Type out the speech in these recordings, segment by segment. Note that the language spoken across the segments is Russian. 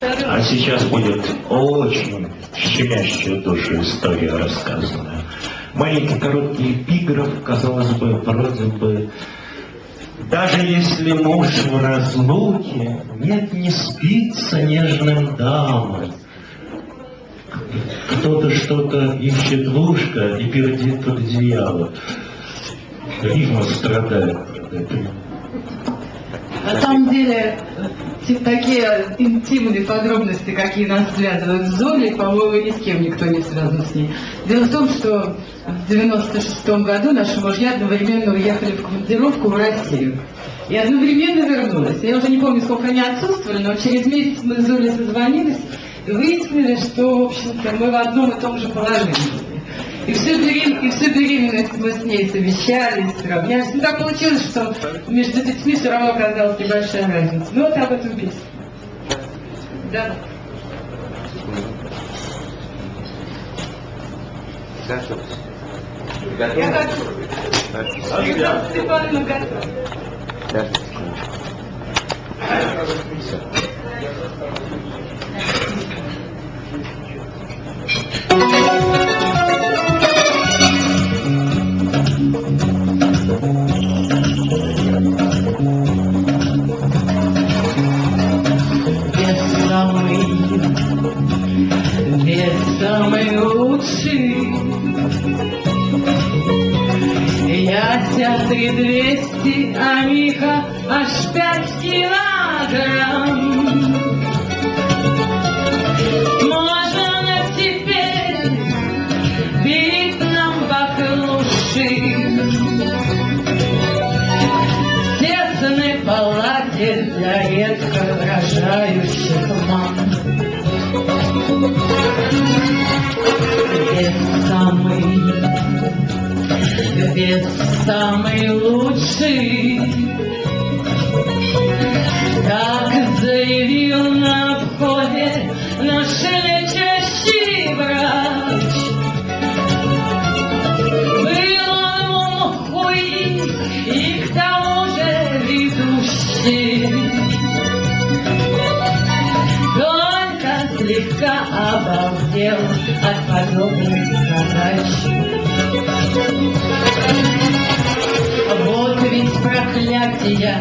А сейчас будет очень щемящая душу история рассказана. Маленький короткий эпиграф, казалось бы, вроде бы: даже если муж в разлуке, нет, не спится нежным дамам. Кто-то что-то ищет в ушко и пердит под одеяло. Рифма страдает. На самом деле, такие интимные подробности, какие нас связывают с Золей, по-моему, ни с кем никто не связан с ней. Дело в том, что в 96-м году наши мужья одновременно уехали в командировку в Россию. И одновременно вернулись. Я уже не помню, сколько они отсутствовали, но через месяц мы с Золей созвонились и выяснили, что, в общем-то, мы в одном и том же положении. И всю беременность мы с ней совещались, сравнялись. Ну, так получилось, что между детьми все равно оказалась небольшая разница. Ну, вот об этом песня. Да. Я готова. Степановна готова. Вес самый лучший. Я 3200, а Миха аж 5 килограмм. Можно теперь бить нам баклуши. В тесной палате для редко рожающих мам. Вес самый лучший, так заявил на входе наш лечащий врач. Был он мухой и к тому же ведущий, только слегка обалдел от подобных задач. Вот ведь проклятия,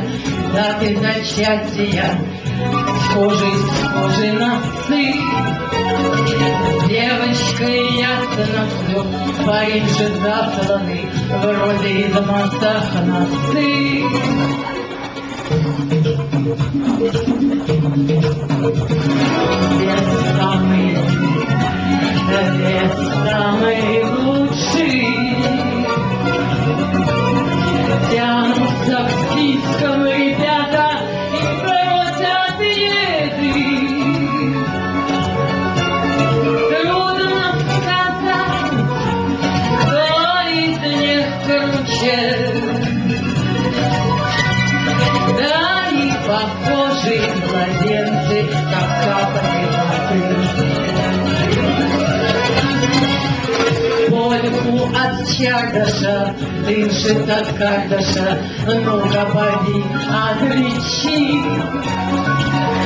даты зачатия, схожи носы. Девочкой ясно все, парень же засланный, вроде из масах носы. Вес самый лучший. Тянутся к спискам ребята и просят еды. Трудно сказать, кто из них круче. Да и похожи младенцы, как капли воды. Польку от чардаша, дышит от кардаша, ну-ка поди, отличи.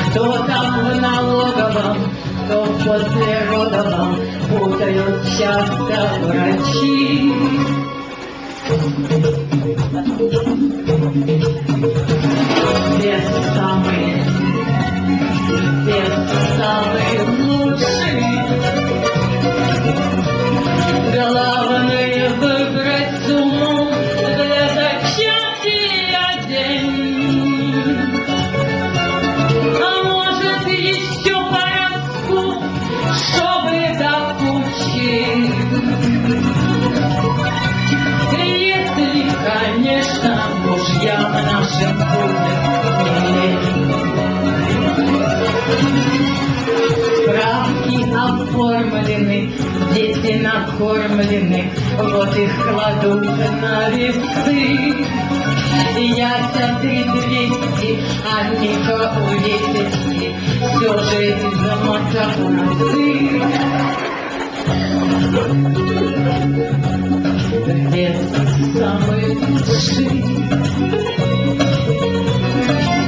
Кто там в налоговом, кто в послеродовом, путают часто врачи. Вес самый лучший. Главное выбрать сумму для зачатия день. А может еще порядку, чтобы до кучи. Если, конечно, мужьям нашим будет не справки оформлены, дети накормлены, вот их кладут на весы. Я 3200, а Ника у 10, все же замотав носы. Вес самый лучший.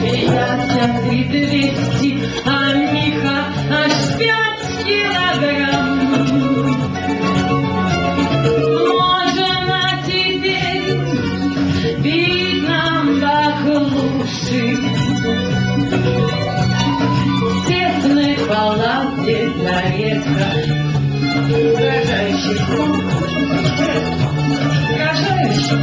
Я 3200, а Ника килограмм. Можно теперь пить нам баклуши в тесной палате для редко рожающих. Рожающих.